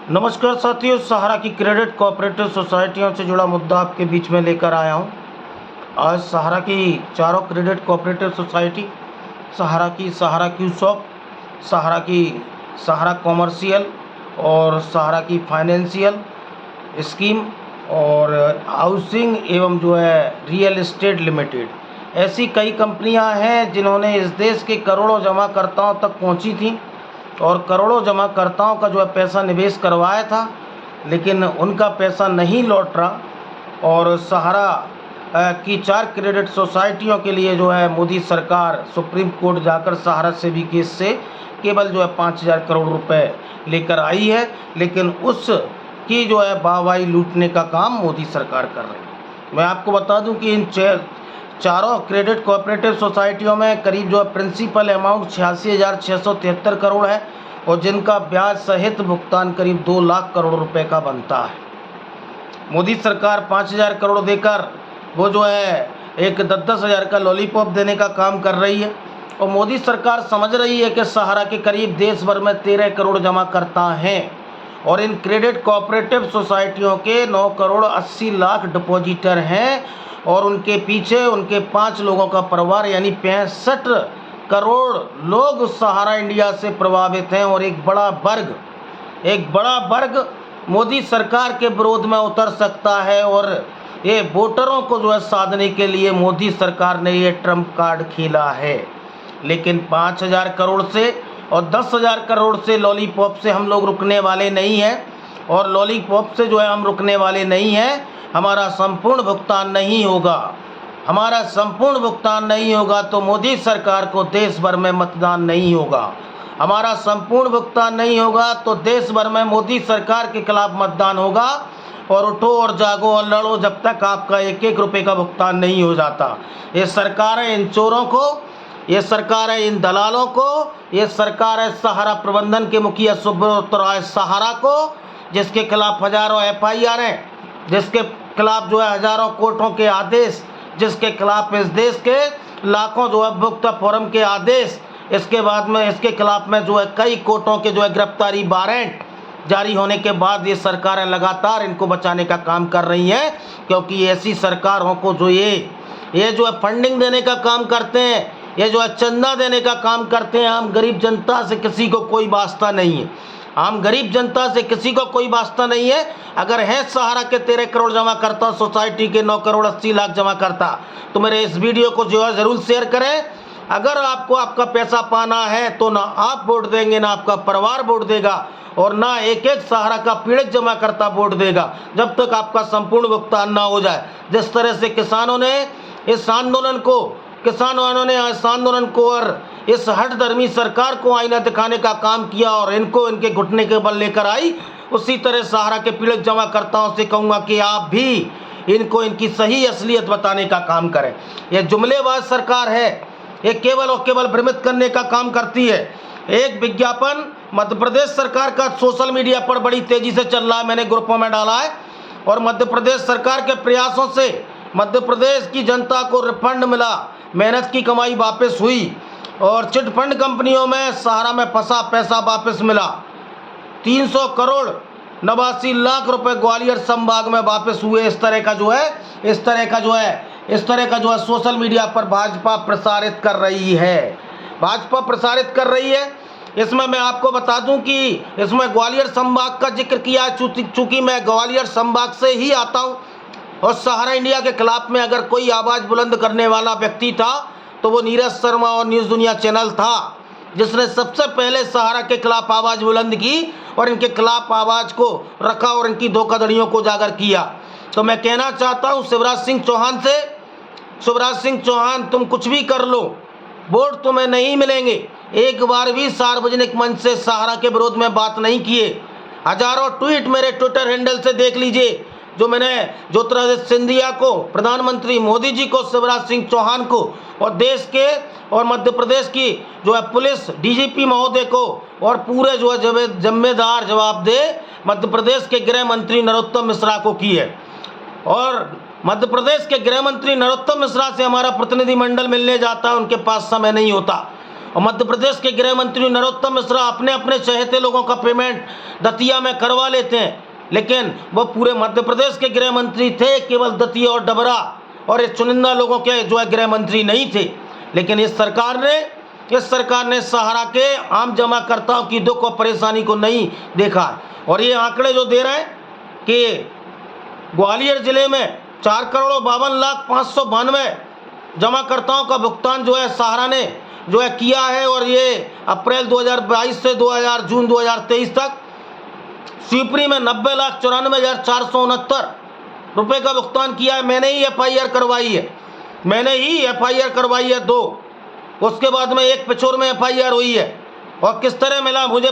नमस्कार साथियों, सहारा की क्रेडिट कोऑपरेटिव सोसाइटियों से जुड़ा मुद्दा आपके बीच में लेकर आया हूं। आज सहारा की चारों क्रेडिट कोऑपरेटिव सोसाइटी, सहारा क्यूसॉप, सहारा कॉमर्शियल और सहारा की फाइनेंशियल स्कीम और हाउसिंग एवं रियल एस्टेट लिमिटेड, ऐसी कई कंपनियां हैं जिन्होंने इस देश के करोड़ों जमाकर्ताओं तक पहुंची थी और करोड़ों जमाकर्ताओं का पैसा निवेश करवाया था, लेकिन उनका पैसा नहीं लौट रहा। और सहारा की 4 क्रेडिट सोसाइटियों के लिए मोदी सरकार सुप्रीम कोर्ट जाकर सहारा से भी केस से केवल 5,000 करोड़ रुपए लेकर आई है, लेकिन उसकी वाहवाही लूटने का काम मोदी सरकार कर रही है। मैं आपको बता दूं कि इन चारों क्रेडिट कोऑपरेटिव सोसाइटियों में करीब प्रिंसिपल अमाउंट 86,673 करोड़ है और जिनका ब्याज सहित भुगतान करीब 2 लाख करोड़ रुपए का बनता है। मोदी सरकार 5,000 करोड़ देकर वो एक 10,000 का लॉलीपॉप देने का काम कर रही है और मोदी सरकार समझ रही है कि सहारा के करीब देश भर में 13 करोड़ जमाकर्ता हैं और इन क्रेडिट कोऑपरेटिव सोसाइटियों के 9 करोड़ 80 लाख डिपॉजिटर हैं और उनके पीछे उनके 5 लोगों का परिवार यानी 65 करोड़ लोग सहारा इंडिया से प्रभावित हैं और एक बड़ा वर्ग मोदी सरकार के विरोध में उतर सकता है और ये वोटरों को साधने के लिए मोदी सरकार ने ये ट्रम्प कार्ड खेला है। लेकिन 5,000 करोड़ से और 10,000 करोड़ से लॉलीपॉप से हम लोग रुकने वाले नहीं हैं और लॉलीपॉप से हम रुकने वाले नहीं हैं। हमारा संपूर्ण भुगतान नहीं होगा तो मोदी सरकार को देश भर में मतदान नहीं होगा। हमारा संपूर्ण भुगतान नहीं होगा तो देश भर में मोदी सरकार के खिलाफ मतदान होगा। और उठो और जागो और लड़ो जब तक आपका 1-1 रुपये का भुगतान नहीं हो जाता। ये सरकार है इन चोरों को, ये सरकार है इन दलालों को, ये सरकार है सहारा प्रबंधन के मुखिया सुब्रत राय सहारा को, जिसके खिलाफ हजारों FIR हैं, जिसके खिलाफ हजारों कोर्टों के आदेश, जिसके खिलाफ इस देश के लाखों उपभोक्ता फोरम के आदेश, इसके बाद में इसके खिलाफ में कई कोर्टों के गिरफ्तारी वारंट जारी होने के बाद ये सरकारें लगातार इनको बचाने का काम कर रही हैं, क्योंकि ऐसी सरकारों को ये फंडिंग देने का काम करते हैं, ये चंदा देने का काम करते हैं। आम गरीब जनता से किसी को कोई वास्ता नहीं है, आम गरीब जनता से किसी को कोई वास्ता नहीं है। अगर है सहारा के 13 करोड़ जमा करता, सोसाइटी के 9 करोड़ 80 लाख जमा करता, तो मेरे इस वीडियो को ज़रूर शेयर करें। अगर आपको आपका पैसा पाना है तो ना आप वोट देंगे, ना आपका परिवार वोट देगा और ना एक सहारा का पीड़ित जमा करता वोट देगा, जब तक आपका संपूर्ण भुगतान ना हो जाए। जिस तरह से किसानों ने इस आंदोलन को और इस हठधर्मी सरकार को आईना दिखाने का काम किया और इनको इनके घुटने के बल लेकर आई, उसी तरह सहारा के पीड़ित जमाकर्ताओं से कहूँगा कि आप भी इनको इनकी सही असलियत बताने का काम करें। यह जुमलेबाज सरकार है, ये केवल और केवल भ्रमित करने का काम करती है। एक विज्ञापन मध्य प्रदेश सरकार का सोशल मीडिया पर बड़ी तेजी से चल रहा है, मैंने ग्रुपों में डाला है और मध्य प्रदेश सरकार के प्रयासों से मध्य प्रदेश की जनता को रिफंड मिला, मेहनत की कमाई वापस हुई और चिटफंड कंपनियों में सहारा में फंसा पैसा वापस मिला। 300 करोड़ 89 लाख रुपए ग्वालियर संभाग में वापस हुए। इस तरह का सोशल मीडिया पर भाजपा प्रसारित कर रही है। इसमें मैं आपको बता दूं कि इसमें ग्वालियर संभाग का जिक्र किया है, चूंकि मैं ग्वालियर संभाग से ही आता हूं और सहारा इंडिया के खिलाफ में अगर कोई आवाज़ बुलंद करने वाला व्यक्ति था तो वो नीरज शर्मा और न्यूज़ दुनिया चैनल था, जिसने सबसे पहले सहारा के खिलाफ आवाज़ बुलंद की और इनके खिलाफ आवाज़ को रखा और इनकी धोखाधड़ियों को उजागर किया। तो मैं कहना चाहता हूँ शिवराज सिंह चौहान, तुम कुछ भी कर लो, वोट तुम्हें नहीं मिलेंगे। एक बार भी सार्वजनिक मंच से सहारा के विरोध में बात नहीं किए। हजारों ट्वीट मेरे ट्विटर हैंडल से देख लीजिए, जो मैंने ज्योतिरादित्य सिंधिया को, प्रधानमंत्री मोदी जी को, शिवराज सिंह चौहान को और देश के और मध्य प्रदेश की पुलिस DGP महोदय को और पूरे जिम्मेदार जवाबदेह मध्य प्रदेश के गृह मंत्री नरोत्तम मिश्रा को की है। और मध्य प्रदेश के गृह मंत्री नरोत्तम मिश्रा से हमारा प्रतिनिधिमंडल मिलने जाता है, उनके पास समय नहीं होता। और मध्य प्रदेश के गृह मंत्री नरोत्तम मिश्रा अपने अपने चहेते लोगों का पेमेंट दतिया में करवा लेते हैं, लेकिन वो पूरे मध्य प्रदेश के गृह मंत्री थे, केवल दतिया और डबरा और ये चुनिंदा लोगों के जो है गृह मंत्री नहीं थे। लेकिन इस सरकार ने सहारा के आम जमाकर्ताओं की दुख और परेशानी को नहीं देखा। और ये आंकड़े जो दे रहे हैं कि ग्वालियर जिले में 4,52,592 जमाकर्ताओं का भुगतान जो है सहारा ने जो है किया है, और ये अप्रैल 2022 से जून 2023 तक शिवपुरी में 90,94,469 रुपये का भुगतान किया है। मैंने ही FIR करवाई है 2, उसके बाद में एक पिछोर में FIR हुई है। और किस तरह मिला मुझे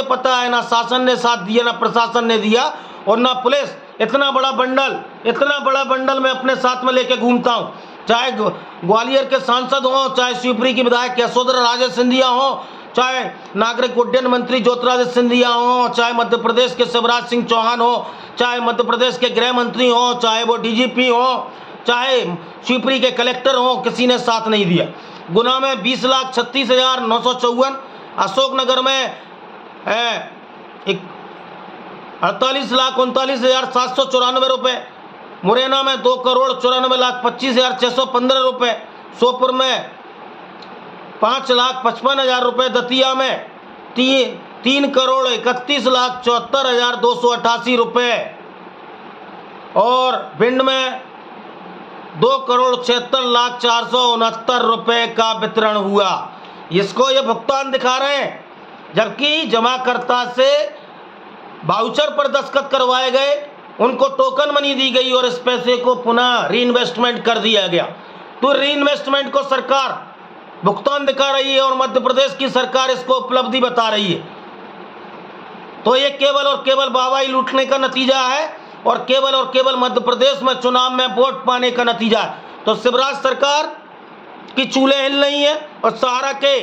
पता है, ना शासन ने साथ दिया, ना प्रशासन ने दिया, और ना पुलिस। इतना बड़ा बंडल मैं अपने साथ में लेके घूमता हूँ, चाहे ग्वालियर के सांसद हों, चाहे शिवपुरी की विधायक यशोधरा राजे सिंधिया हों, चाहे नागरिक उड्डयन मंत्री ज्योतिरादित्य सिंधिया हों, चाहे मध्य प्रदेश के शिवराज सिंह चौहान हो, चाहे मध्य प्रदेश के गृह मंत्री हों, चाहे वो DGP हों, चाहे शिवपुरी के कलेक्टर हों, किसी ने साथ नहीं दिया। गुना में 20,36,954, अशोकनगर में 48,39,794 रुपये, मुरैना में 2,94,25,615 रुपये, सोपुर में 5,55,000 रुपये, दतिया में 3,31,74,288 रुपये, और भिंड में 2,76,04,69 रुपये का वितरण हुआ। इसको ये भुगतान दिखा रहे हैं, जबकि जमाकर्ता से वाउचर पर दस्तखत करवाए गए, उनको टोकन मनी दी गई और इस पैसे को पुनः रीइन्वेस्टमेंट कर दिया गया। तो रीइन्वेस्टमेंट को सरकार भुगतान दिखा रही है और मध्य प्रदेश की सरकार इसको उपलब्धि बता रही है। तो ये केवल और केवल वाहवाही लूटने का नतीजा है, और केवल मध्य प्रदेश में चुनाव में वोट पाने का नतीजा है। तो शिवराज सरकार की चूल्हे हिल रही है, और सहारा के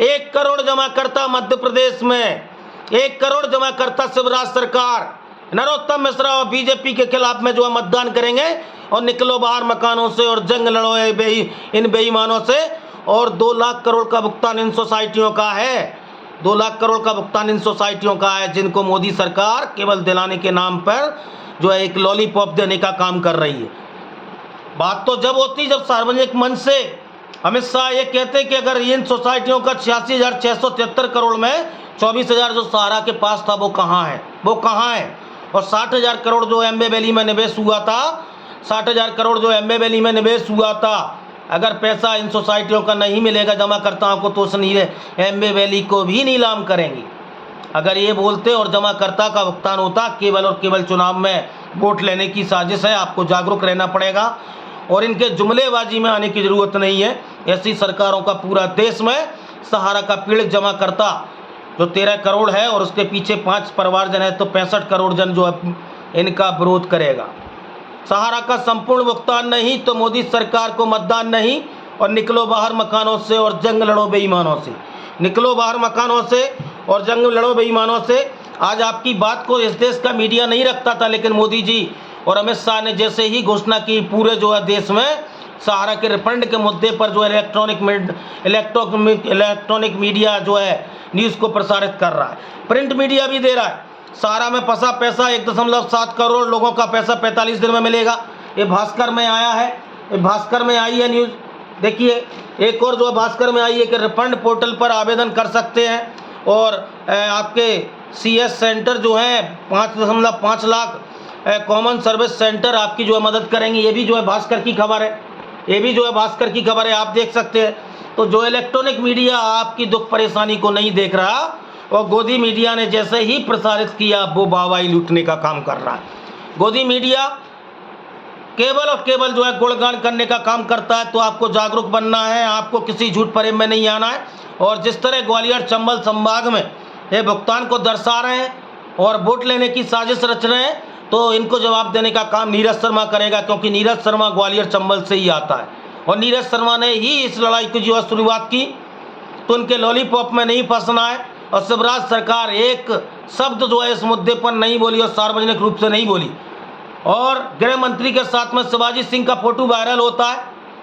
1 करोड़ जमाकर्ता मध्य प्रदेश में, 1 करोड़ जमाकर्ता शिवराज सरकार नरोत्तम मिश्रा और बीजेपी के खिलाफ में जो है मतदान करेंगे, और निकलो बाहर मकानों से और जंग लड़ो इन बेईमानों से। और 2 लाख करोड़ का भुगतान इन सोसाइटियों का है, 2 लाख करोड़ का भुगतान इन सोसाइटियों का है, जिनको मोदी सरकार केवल दिलाने के नाम पर जो है एक लॉलीपॉप देने का काम कर रही है। बात तो जब होती जब सार्वजनिक मंच से अमित शाह ये कहते कि अगर इन सोसाइटियों का 86,673 करोड़ में 24,000 जो सहारा के पास था वो कहाँ है, और 60,000 करोड़ जो एम्बे वैली में निवेश हुआ था, 60,000 करोड़ जो एम्बे वैली में निवेश हुआ था, अगर पैसा इन सोसाइटियों का नहीं मिलेगा जमाकर्ताओं को, तो उस एम्बे वैली को भी नीलाम करेंगी। अगर ये बोलते और जमाकर्ता का भुगतान होता, केवल और केवल चुनाव में वोट लेने की साजिश है, आपको जागरूक रहना पड़ेगा और इनके जुमलेबाजी में आने की ज़रूरत नहीं है। ऐसी सरकारों का पूरा देश में सहारा का पीड़ित जमाकर्ता जो 13 करोड़ है और उसके पीछे 5 परिवारजन है, तो 65 करोड़ जन जो है इनका विरोध करेगा। सहारा का संपूर्ण भुगतान नहीं तो मोदी सरकार को मतदान नहीं, और निकलो बाहर मकानों से और जंग लड़ो बेईमानों से, निकलो बाहर मकानों से और जंग लड़ो बेईमानों से। आज आपकी बात को इस देश का मीडिया नहीं रखता था, लेकिन मोदी जी और अमित शाह ने जैसे ही घोषणा की, पूरे जो है देश में सहारा के रिफंड के मुद्दे पर जो है इलेक्ट्रॉनिक मीडिया जो है न्यूज़ को प्रसारित कर रहा है, प्रिंट मीडिया भी दे रहा है। सहारा में फंसा पैसा 1.7 करोड़ लोगों का पैसा 45 दिन में मिलेगा। ये भास्कर में आया है, ये भास्कर में आई है न्यूज़। देखिए एक और जो भास्कर में आई है कि रिफंड पोर्टल पर आवेदन कर सकते हैं, और आपके CS सेंटर जो हैं 5.5 लाख कॉमन सर्विस सेंटर आपकी जो है मदद करेंगे। ये भी जो है भास्कर की खबर है, आप देख सकते हैं। तो जो इलेक्ट्रॉनिक मीडिया आपकी दुख परेशानी को नहीं देख रहा, और गोदी मीडिया ने जैसे ही प्रसारित किया वो वाहवाही लूटने का काम कर रहा है। गोदी मीडिया केवल और केवल जो है गुणगान करने का काम करता है। तो आपको जागरूक बनना है, आपको किसी झूठ प्रेम में नहीं आना है। और जिस तरह ग्वालियर चंबल संभाग में ये भुगतान को दर्शा रहे हैं और वोट लेने की साजिश रच रहे हैं, तो इनको जवाब देने का काम नीरज शर्मा करेगा, क्योंकि नीरज शर्मा ग्वालियर चंबल से ही आता है, और नीरज शर्मा ने ही इस लड़ाई की जो है शुरुआत की। तो उनके लॉलीपॉप में नहीं फंसना है। और शिवराज सरकार एक शब्द जो है इस मुद्दे पर नहीं बोली, और सार्वजनिक रूप से नहीं बोली। और गृह मंत्री के साथ में शिवाजी सिंह का फोटो वायरल होता है,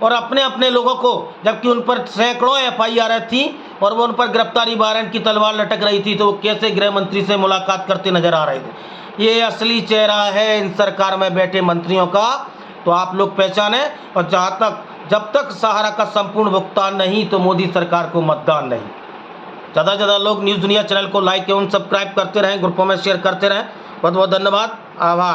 और अपने अपने लोगों को, जबकि उन पर सैकड़ों FIR थी और वो उन पर गिरफ्तारी वारंट की तलवार लटक रही थी, तो वो कैसे गृह मंत्री से मुलाकात करते नजर आ रहे थे। ये असली चेहरा है इन सरकार में बैठे मंत्रियों का, तो आप लोग पहचाने। और जब तक सहारा का संपूर्ण भुगतान नहीं, तो मोदी सरकार को मतदान नहीं। ज़्यादा से ज़्यादा लोग न्यूज़ दुनिया चैनल को लाइक एवं सब्सक्राइब करते रहें, ग्रुपों में शेयर करते रहें। बहुत बहुत धन्यवाद, आभार।